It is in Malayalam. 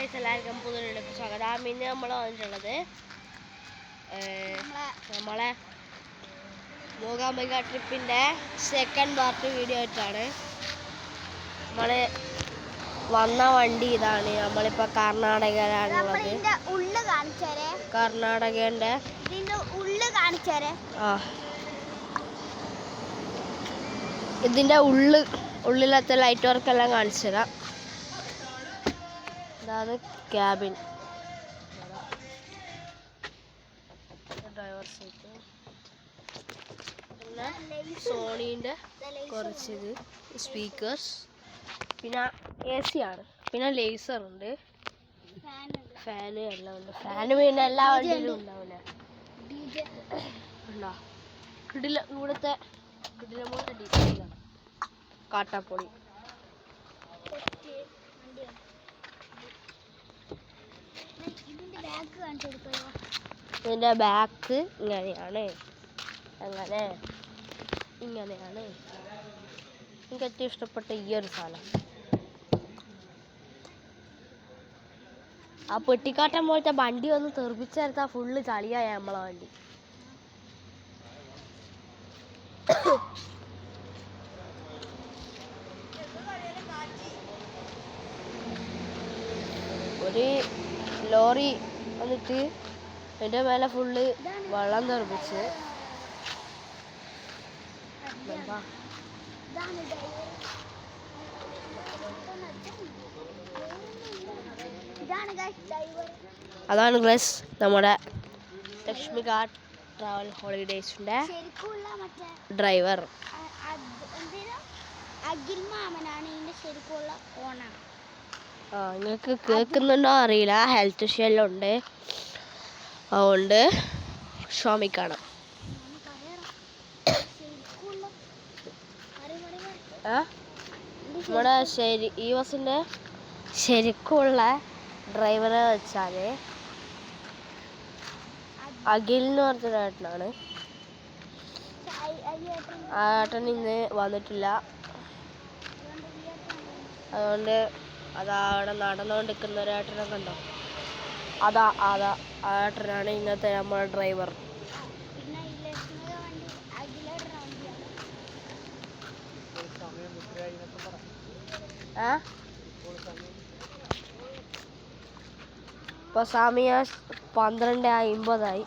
ഗൈസ് എല്ലാവർക്കും പുതിയൊരു സ്വാഗതം. ഇന്ന് നമ്മൾ വന്നിട്ടുള്ളത് നമ്മളെ മൂകാംബിക ട്രിപ്പിൻ്റെ സെക്കൻഡ് പാർട്ട് വീഡിയോ ആയിട്ടാണ്. നമ്മൾ വന്ന വണ്ടി ഇതാണ്. നമ്മളിപ്പോൾ കർണാടകയിലാണുള്ളത്. കർണാടകേൻ്റെ ഇതിൻ്റെ ഉള്ളിലത്തെ ലൈറ്റ് വർക്കെല്ലാം കാണിച്ചു തരാം. ഇതാണ് ക്യാബിൻ, ഡ്രൈവർ സീറ്റ്, പിന്നെ സോണീൻ്റെ കുറച്ച് ഇത് സ്പീക്കേഴ്സ്, പിന്നെ AC ആണ്, പിന്നെ ലേസർ ഉണ്ട്, ഫാന് എല്ലാം ഉണ്ട്. ഫാന് പിന്നെ എല്ലാ വണ്ടിയിലും ഉണ്ടാവില്ല. ഉണ്ടോ ഇവിടുത്തെ കിടിലമൂത്തെ ഡീസലാണ് കാട്ടാപ്പൊടി. ഇതിൻ്റെ ബാക്ക് ഇങ്ങനെയാണ്, ഇങ്ങനെയാണ്. എനിക്ക് ഏറ്റവും ഇഷ്ടപ്പെട്ട ഈ ഒരു സാധനം. ആ പെട്ടിക്കാട്ടം പോലത്തെ വണ്ടി ഒന്ന് തെറിപ്പിച്ചെടുത്താൽ ഫുള്ള് ചളിയായ നമ്മളെ വണ്ടി. ഒരു ലോറി വന്നിട്ട് എൻ്റെ മേലെ ഫുള്ള് വെള്ളം തെറിപ്പിച്ച്. അതാണ് ഗൈസ് നമ്മുടെ ലക്ഷ്മിക ട്രാവൽ ഹോളിഡേയ്സിൻ്റെ ഡ്രൈവർ. നിങ്ങൾക്ക് കേൾക്കുന്നുണ്ടോ അറിയില്ല, ഹെൽത്ത് ഇഷ്യൂ എല്ലാം ഉണ്ട്, അതുകൊണ്ട് ക്ഷമിക്കണം. നമ്മുടെ ഈ ബസ്സിൻ്റെ ശരിക്കുള്ള ഡ്രൈവറെ വെച്ചാൽ അഖിൽ എന്ന് പറഞ്ഞൊരു ഏട്ടനാണ്. ആ ഏട്ടൻ ഇന്ന് വന്നിട്ടില്ല, അതുകൊണ്ട് അവിടെ നടന്നുകൊണ്ടിരിക്കുന്ന ഒരു ഏട്ടനൊക്കെ ഉണ്ടോ, അതാ ആ ഏട്ടനാണ് ഇന്നത്തെ നമ്മുടെ ഡ്രൈവർ. ഇപ്പോൾ സമയം 12:50.